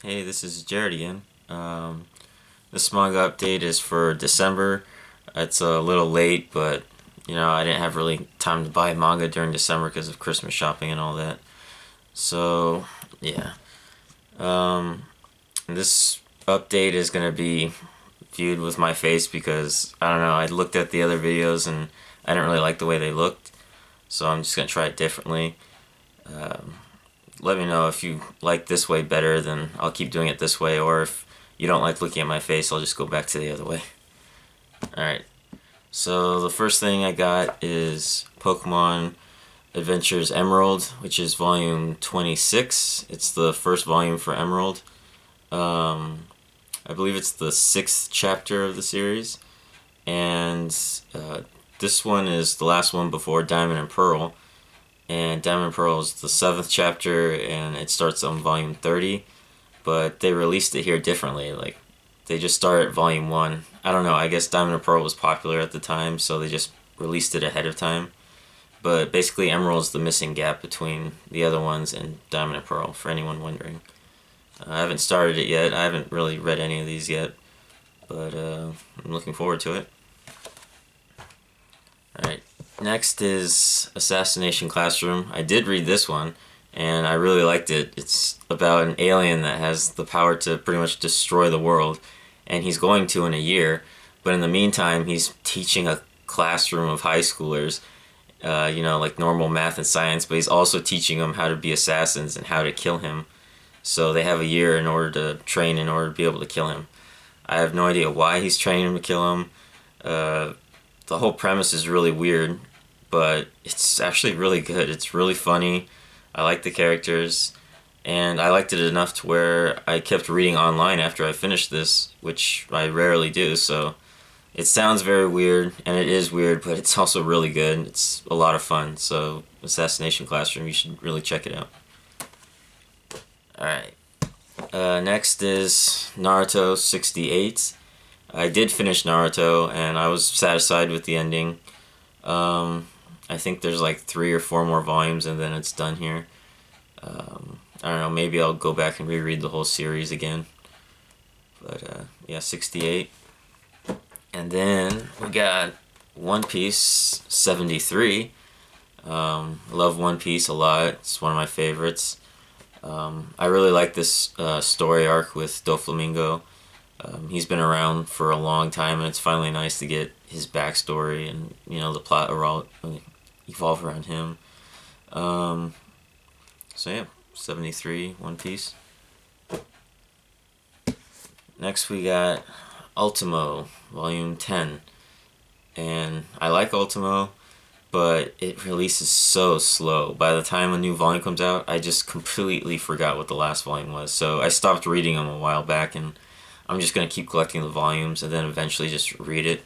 Hey, this is Jared again. This manga update is for December. It's a little late, but I didn't have really time to buy manga during December because of Christmas shopping and all that. So, yeah. Um, this update is gonna be viewed with my face because I don't know. I looked at the other videos and I didn't really like the way they looked, so I'm just gonna try it differently. Um, Let me know if you like this way better, then I'll keep doing it this way, or if you don't like looking at my face, I'll just go back to the other way. Alright, so the first thing I got is Pokemon Adventures Emerald, which is volume 26. It's the first volume for Emerald. I believe it's the 6th chapter of the series, and this one is the last one before Diamond and Pearl. And Diamond and Pearl is the 7th chapter, and it starts on volume 30, but they released it here differently. Like, they just start at volume 1. I don't know, I guess Diamond and Pearl was popular at the time, so they just released it ahead of time. But basically, Emerald's the missing gap between the other ones and Diamond and Pearl, for anyone wondering. I haven't started it yet. I haven't really read any of these yet, but I'm looking forward to it. Alright, next is Assassination Classroom. I did read this one, and I really liked it. It's about an alien that has the power to pretty much destroy the world, and he's going to in a year, but in the meantime, he's teaching a classroom of high schoolers, like normal math and science, but he's also teaching them how to be assassins and how to kill him. So they have a year in order to train in order to be able to kill him. I have no idea why he's training him to kill him. The whole premise is really weird, but it's actually really good. It's really funny. I like the characters, and I liked it enough to where I kept reading online after I finished this, which I rarely do, so it sounds very weird, and it is weird, but it's also really good. It's a lot of fun, so Assassination Classroom, you should really check it out. Alright. Next is Naruto 68. I did finish Naruto, and I was satisfied with the ending. I think there's like 3 or 4 more volumes, and then it's done here. I don't know, maybe I'll go back and reread the whole series again. But, yeah, 68. And then we got One Piece 73. I love One Piece a lot. It's one of my favorites. I really like this story arc with Doflamingo. He's been around for a long time, and it's finally nice to get his backstory and the plot evolve around him. So yeah, 73, One Piece. Next we got Ultimo, Volume 10. And I like Ultimo, but it releases so slow. By the time a new volume comes out, I just completely forgot what the last volume was. So I stopped reading them a while back, and I'm just going to keep collecting the volumes and then eventually just read it.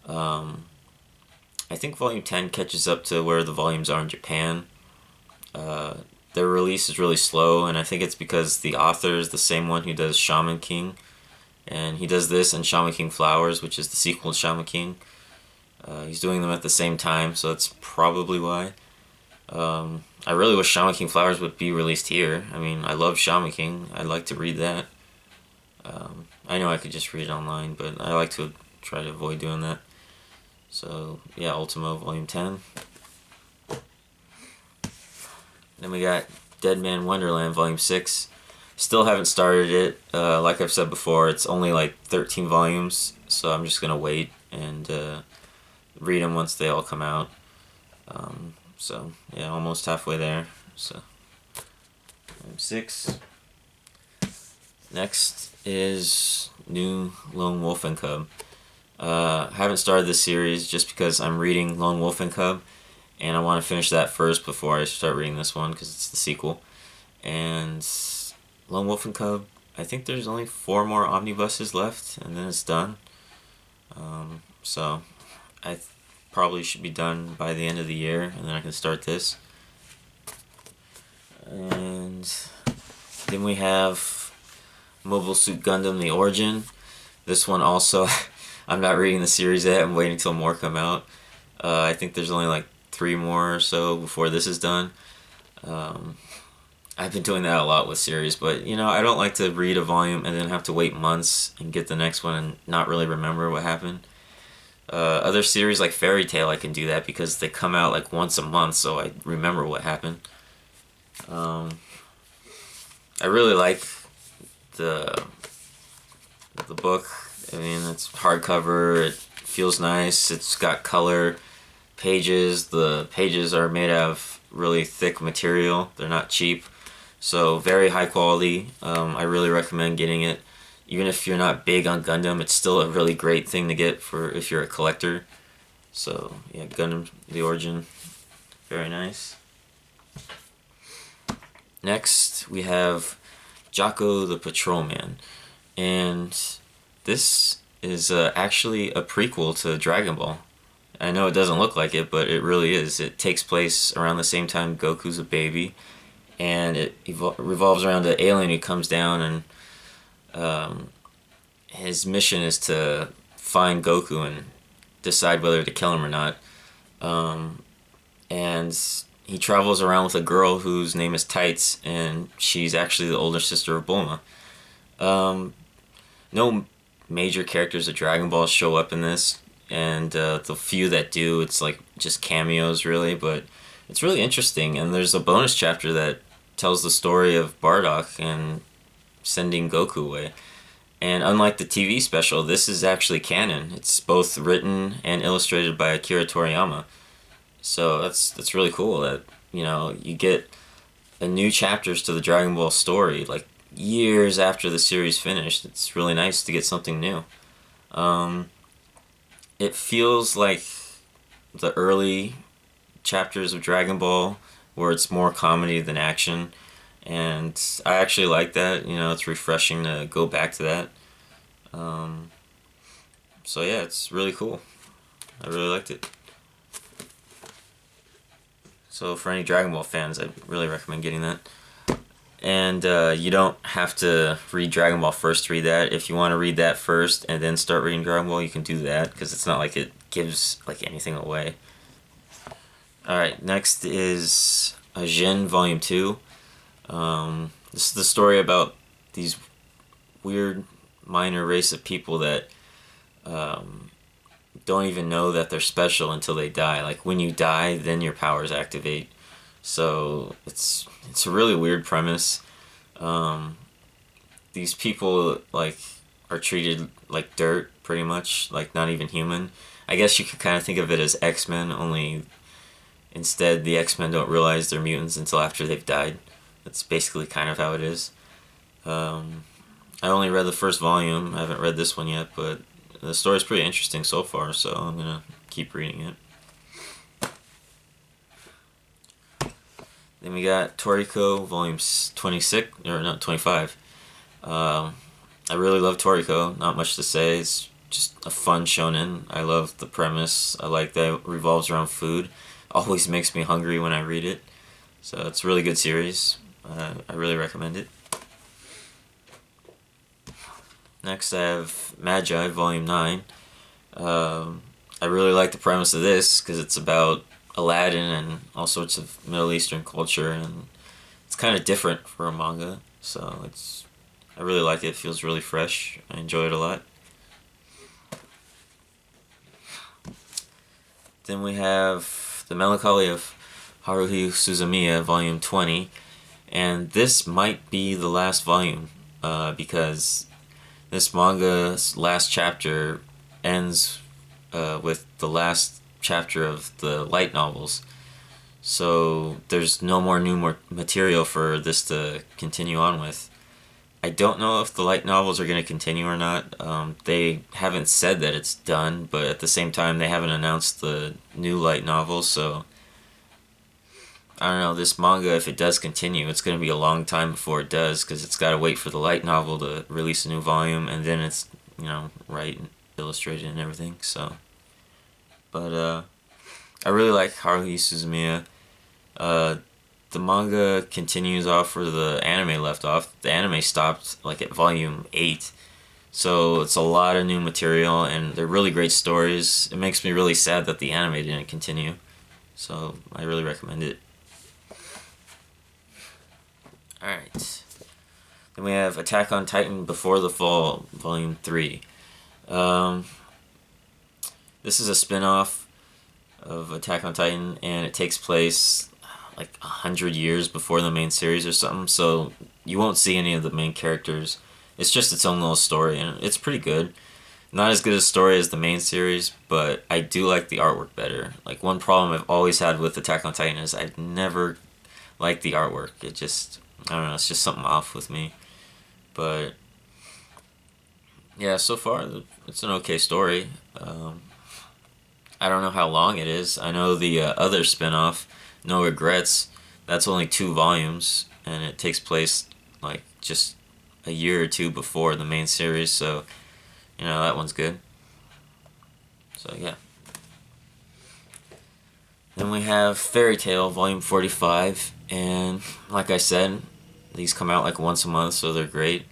I think Volume 10 catches up to where the volumes are in Japan. Their release is really slow, and I think it's because the author is the same one who does Shaman King. And he does this and Shaman King Flowers, which is the sequel to Shaman King. He's doing them at the same time, so that's probably why. I really wish Shaman King Flowers would be released here. I mean, I love Shaman King. I'd like to read that. I know I could just read it online, but I like to try to avoid doing that. So, yeah, Ultimo Volume 10. Then we got Dead Man Wonderland Volume 6. Still haven't started it. Like I've said before, it's only like 13 volumes, so I'm just going to wait and read them once they all come out. So, yeah, almost halfway there. So, Volume 6. Next is New Lone Wolf and Cub. Haven't started this series just because I'm reading Lone Wolf and Cub, and I want to finish that first before I start reading this one because it's the sequel. And Lone Wolf and Cub, I think there's only 4 more omnibuses left, and then it's done. So I probably should be done by the end of the year, and then I can start this. And then we have Mobile Suit Gundam The Origin. This one also, I'm not reading the series yet. I'm waiting till more come out. I think there's only like 3 more or so before this is done. I've been doing that a lot with series, but I don't like to read a volume and then have to wait months and get the next one and not really remember what happened. Other series like Fairy Tail, I can do that because they come out like once a month, so I remember what happened. Um, I really like the the book. I mean, it's hardcover. It feels nice. It's got color pages. The pages are made out of really thick material. They're not cheap, so very high quality. I really recommend getting it. Even if you're not big on Gundam, it's still a really great thing to get for if you're a collector. So yeah, Gundam the Origin, very nice. Next we have Jocko the Patrolman, and this is actually a prequel to Dragon Ball. I know it doesn't look like it, but it really is. It takes place around the same time Goku's a baby, and it revolves around an alien who comes down, and his mission is to find Goku and decide whether to kill him or not. And he travels around with a girl whose name is Tights, and she's actually the older sister of Bulma. No major characters of Dragon Ball show up in this, and the few that do, it's like just cameos, really. But it's really interesting, and there's a bonus chapter that tells the story of Bardock and sending Goku away. And unlike the TV special, this is actually canon. It's both written and illustrated by Akira Toriyama. So that's really cool that you get a new chapters to the Dragon Ball story like years after the series finished. It's really nice to get something new. It feels like the early chapters of Dragon Ball where it's more comedy than action, and I actually like that. It's refreshing to go back to that. So yeah, it's really cool. I really liked it. So for any Dragon Ball fans, I really recommend getting that. And you don't have to read Dragon Ball first to read that. If you want to read that first and then start reading Dragon Ball, you can do that because it's not like it gives like anything away. All right, next is Jin Volume 2. This is the story about these weird minor race of people that don't even know that they're special until they die. Like when you die, then your powers activate. So it's a really weird premise. These people like are treated like dirt, pretty much, like not even human. I guess you could kind of think of it as X-Men, only instead the X-Men don't realize they're mutants until after they've died. That's basically kind of how it is. I only read the first volume. I haven't read this one yet, but the story's pretty interesting so far, so I'm gonna keep reading it. Then we got Toriko, volume 26, or not 25. I really love Toriko, not much to say. It's just a fun shonen. I love the premise. I like that it revolves around food. Always makes me hungry when I read it. So it's a really good series. I really recommend it. Next I have Magi, volume 9. I really like the premise of this because it's about Aladdin and all sorts of Middle Eastern culture, and it's kind of different for a manga, so I really like it. It feels really fresh. I enjoy it a lot. Then we have The Melancholy of Haruhi Suzumiya, volume 20, and this might be the last volume because this manga's last chapter ends with the last chapter of the light novels. So there's no more new material for this to continue on with. I don't know if the light novels are going to continue or not. They haven't said that it's done, but at the same time they haven't announced the new light novels, so I don't know, this manga, if it does continue, it's going to be a long time before it does, because it's got to wait for the light novel to release a new volume, and then it's, right and illustrated and everything, so. But, I really like Haruhi Suzumiya. The manga continues off where the anime left off. The anime stopped, like, at volume 8, so it's a lot of new material, and they're really great stories. It makes me really sad that the anime didn't continue, so I really recommend it. Alright. Then we have Attack on Titan Before the Fall, Volume 3. Um, this is a spin-off of Attack on Titan, and it takes place like 100 years before the main series or something, so you won't see any of the main characters. It's just its own little story, and it's pretty good. Not as good a story as the main series, but I do like the artwork better. Like, one problem I've always had with Attack on Titan is I've never liked the artwork. It just, I don't know, it's just something off with me. But, yeah, so far, it's an okay story. I don't know how long it is. I know the other spin-off, No Regrets, that's only 2 volumes, and it takes place, like, just a year or two before the main series, so you know, that one's good. So, yeah. Then we have Fairy Tail, Volume 45, and like I said, these come out like once a month, so they're great.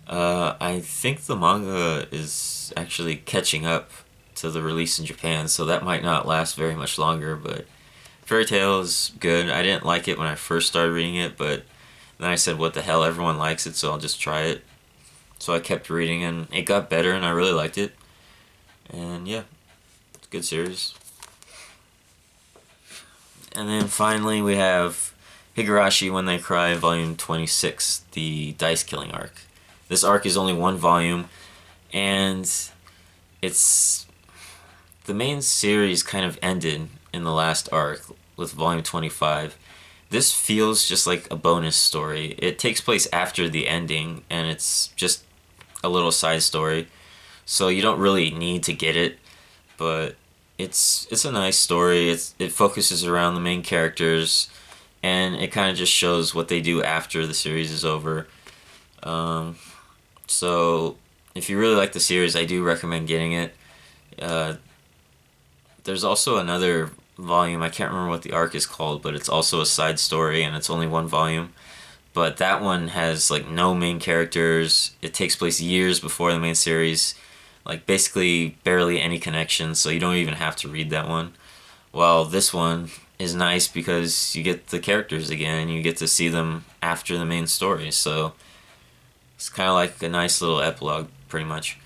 I think the manga is actually catching up to the release in Japan, so that might not last very much longer, but Fairy Tail is good. I didn't like it when I first started reading it, but then I said, what the hell, everyone likes it, so I'll just try it. So I kept reading, and it got better, and I really liked it. And yeah, it's a good series. And then finally we have Higurashi When They Cry, Volume 26, the dice killing arc. This arc is only 1 volume, and it's... the main series kind of ended in the last arc with Volume 25. This feels just like a bonus story. It takes place after the ending, and it's just a little side story, so you don't really need to get it, but it's a nice story. It focuses around the main characters, and it kind of just shows what they do after the series is over. So if you really like the series, I do recommend getting it. There's also another volume, I can't remember what the arc is called, but it's also a side story, and it's only 1 volume. But that one has like no main characters. It takes place years before the main series. Like basically barely any connection, so you don't even have to read that one. While this one is nice because you get the characters again and you get to see them after the main story. So it's kind of like a nice little epilogue, pretty much.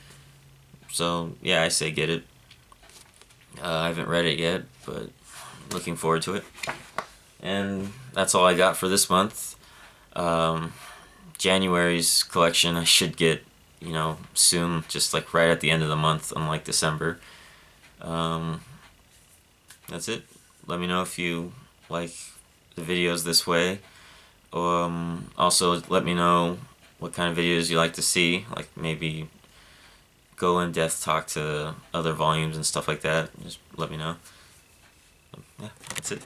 So yeah, I say get it. I haven't read it yet, but looking forward to it. And that's all I got for this month. January's collection I should get, you know, soon, just like right at the end of the month, unlike December. That's it. Let me know if you like the videos this way. Also, let me know what kind of videos you like to see, like maybe go in depth talk to other volumes and stuff like that. Just let me know. Yeah, that's it.